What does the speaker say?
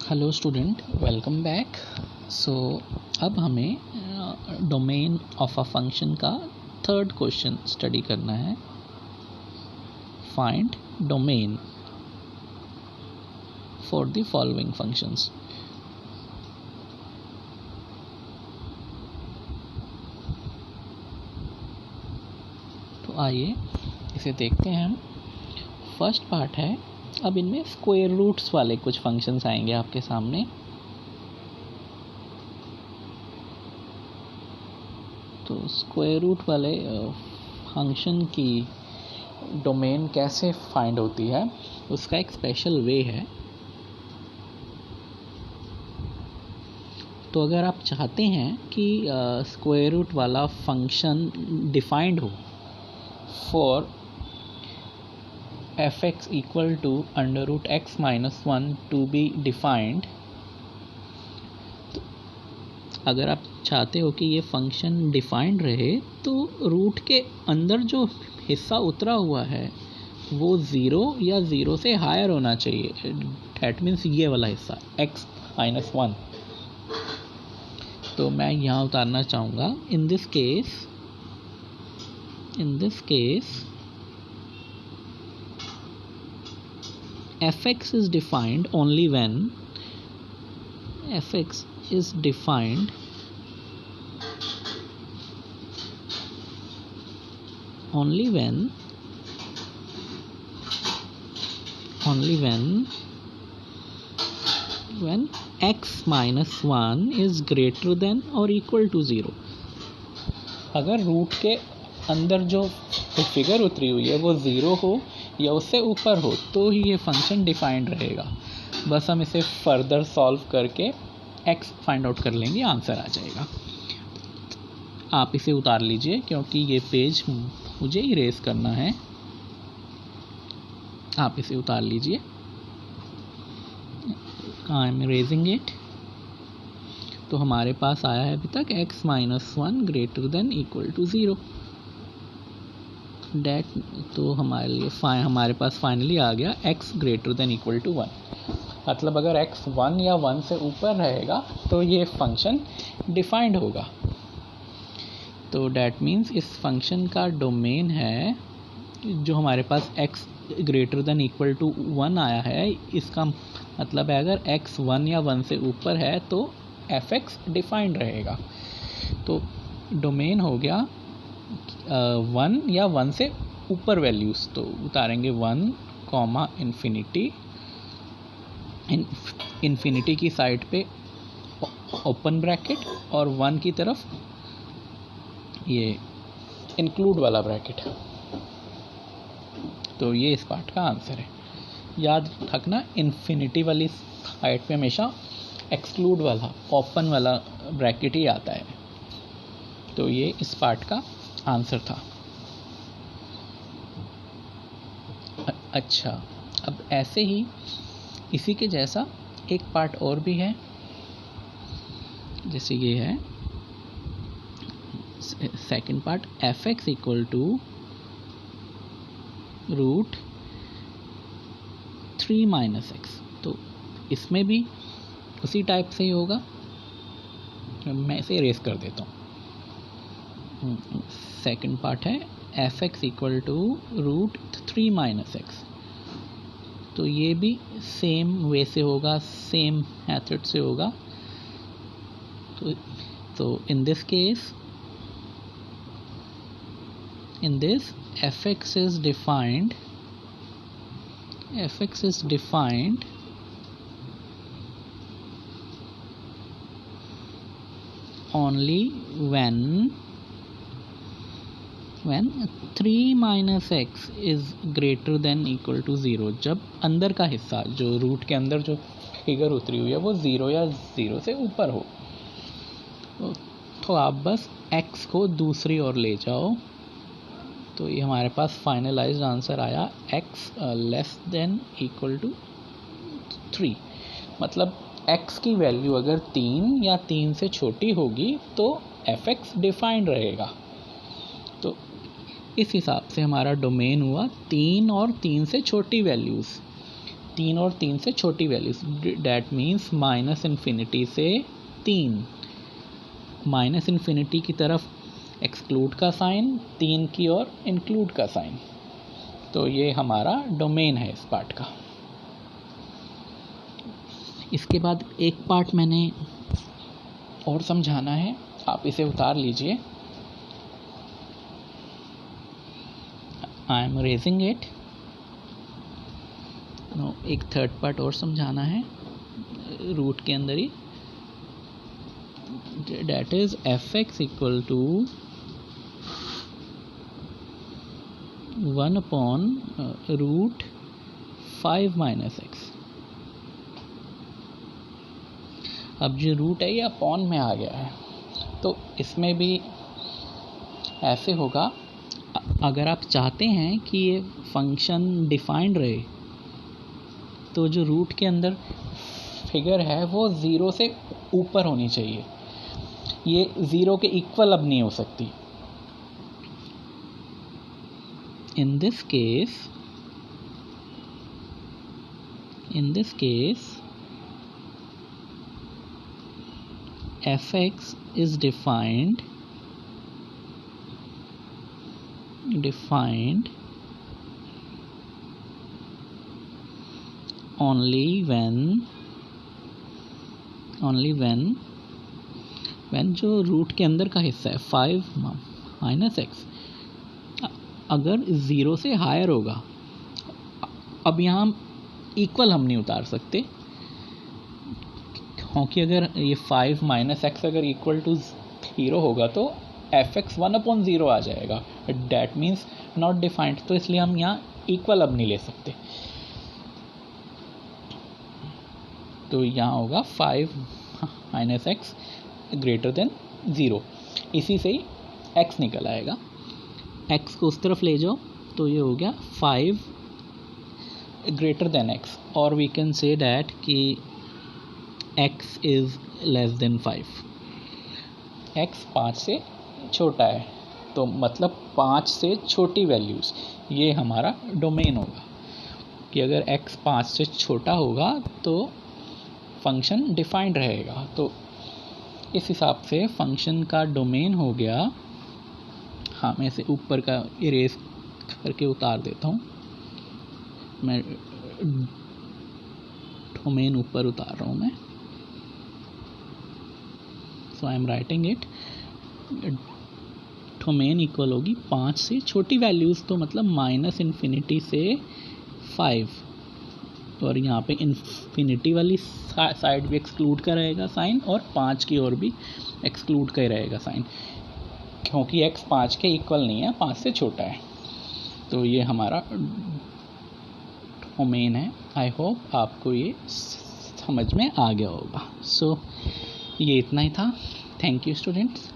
Hello student, welcome back. So अब हमें domain of a function का थर्ड क्वेश्चन स्टडी करना है। Find domain for the following functions. तो आइए इसे देखते हैं हम। फर्स्ट पार्ट है, अब इनमें स्क्वायर रूट्स वाले कुछ फंक्शंस आएंगे आपके सामने। तो स्क्वायर रूट वाले फंक्शन की डोमेन कैसे फाइंड होती है, उसका एक स्पेशल वे है। तो अगर आप चाहते हैं कि स्क्वायर रूट वाला फंक्शन डिफाइंड हो for f(x) equal to √x - 1 to be defined, तो अगर आप चाहते हो कि ये फंक्शन डिफाइंड रहे तो रूट के अंदर जो हिस्सा उतरा हुआ है वो ज़ीरो या ज़ीरो से हायर होना चाहिए। डैट मीन्स ये वाला हिस्सा x - 1। तो मैं यहाँ उतारना चाहूँगा in this case f(x) is defined only when f(x) is defined only when x - 1 is greater than or equal to 0। अगर रूट के अंदर जो फिगर उतरी हुई है वो ज़ीरो हो या उससे ऊपर हो तो ही ये फंक्शन डिफाइंड रहेगा। बस हम इसे फर्दर सॉल्व करके x फाइंड आउट कर लेंगे, आंसर आ जाएगा। आप इसे उतार लीजिए क्योंकि ये पेज मुझे इरेज करना है। आप इसे उतार लीजिए। I am erasing it. तो हमारे पास आया है अभी तक x - 1 greater than equal to 0। That तो हमारे पास फाइनली आ गया x greater than equal to 1। मतलब अगर x 1 या 1 से ऊपर रहेगा तो ये फंक्शन डिफाइंड होगा। तो डैट मीन्स इस फंक्शन का डोमेन है जो हमारे पास x greater than equal to 1 आया है। इसका मतलब है अगर x 1 या 1 से ऊपर है तो f(x) डिफाइंड रहेगा। तो डोमेन हो गया 1 या 1 से ऊपर वैल्यूज़। तो उतारेंगे 1, इन्फिनिटी। इन्फिनिटी की साइड पे ओपन ब्रैकेट और 1 की तरफ ये इंक्लूड वाला ब्रैकेट। तो ये इस पार्ट का आंसर है। याद रखना, इन्फिनिटी वाली साइड पे हमेशा एक्सक्लूड वाला ओपन वाला ब्रैकेट ही आता है। तो ये इस पार्ट का आंसर था। अच्छा, अब ऐसे ही इसी के जैसा एक पार्ट और भी है, जैसे ये है second part f(x) equal to √3 - x। तो इसमें भी उसी टाइप से ही होगा। मैं इसे इरेज कर देता हूँ। सेकंड पार्ट है f(x) इक्वल टू √3 - x। तो ये भी सेम वे से होगा, सेम मेथड से होगा। तो in this case f(x) is defined only when 3 - x is greater than equal to 0। जब अंदर का हिस्सा जो रूट के अंदर जो फिगर उतरी हुई है वो 0 या 0 से ऊपर हो। तो आप बस x को दूसरी ओर ले जाओ। तो ये हमारे पास फाइनलाइज्ड आंसर आया x less than equal to 3। मतलब x की वैल्यू अगर 3 या 3 से छोटी होगी तो f(x) डिफाइंड रहेगा। तो इस हिसाब से हमारा डोमेन हुआ 3 और 3 से छोटी वैल्यूज़। 3 और 3 से छोटी values, that means minus infinity से 3, माइनस इन्फिनिटी की तरफ एक्सक्लूड का साइन, 3 की ओर इंक्लूड का साइन। तो ये हमारा डोमेन है इस पार्ट का। इसके बाद एक पार्ट मैंने और समझाना है, आप इसे उतार लीजिए। I am raising it. एक थर्ड पार्ट और समझाना है रूट के अंदर ही, that is fx equal to 1 upon root 5 minus x। अब जो रूट है ये अपॉन में आ गया है, तो इसमें भी ऐसे होगा। अगर आप चाहते हैं कि ये फंक्शन डिफाइंड रहे तो जो रूट के अंदर फिगर है वो 0 से ऊपर होनी चाहिए, ये 0 के इक्वल अब नहीं हो सकती। In this case fx is defined only when जो रूट के अंदर का हिस्सा है 5 माइनस एक्स अगर 0 से हायर होगा। अब यहाँ इक्वल हम नहीं उतार सकते, क्योंकि अगर ये 5 माइनस एक्स अगर इक्वल टू 0 होगा तो fx 1/0 आ जाएगा, डैट मीन्स नॉट डिफाइंड। तो इसलिए हम यहाँ इक्वल अब नहीं ले सकते, तो यहाँ होगा 5 माइनस एक्स ग्रेटर देन 0। इसी से ही x निकल आएगा। x को उस तरफ ले जाओ तो ये हो गया 5 ग्रेटर देन x, और वी कैन से डैट कि x is less than 5। x 5 से छोटा है, तो मतलब 5 से छोटी वैल्यूज़, ये हमारा डोमेन होगा कि अगर x 5 से छोटा होगा तो फंक्शन डिफाइंड रहेगा। तो इस हिसाब से फंक्शन का डोमेन हो गया। हाँ, मैं इसे ऊपर का इरेज करके उतार देता हूँ, मैं डोमेन ऊपर उतार रहा हूँ मैं। So I am writing it, domain equal होगी 5 से छोटी वैल्यूज़, तो मतलब माइनस इन्फिनिटी से 5, और यहाँ पे इन्फिनिटी वाली साइड भी एक्सक्लूड का रहेगा साइन, और 5 की ओर भी एक्सक्लूड का ही रहेगा साइन, क्योंकि x 5 के इक्वल नहीं है, 5 से छोटा है। तो ये हमारा डोमेन है। आई होप आपको ये समझ में आ गया होगा। सो ये इतना ही था। Thank you students.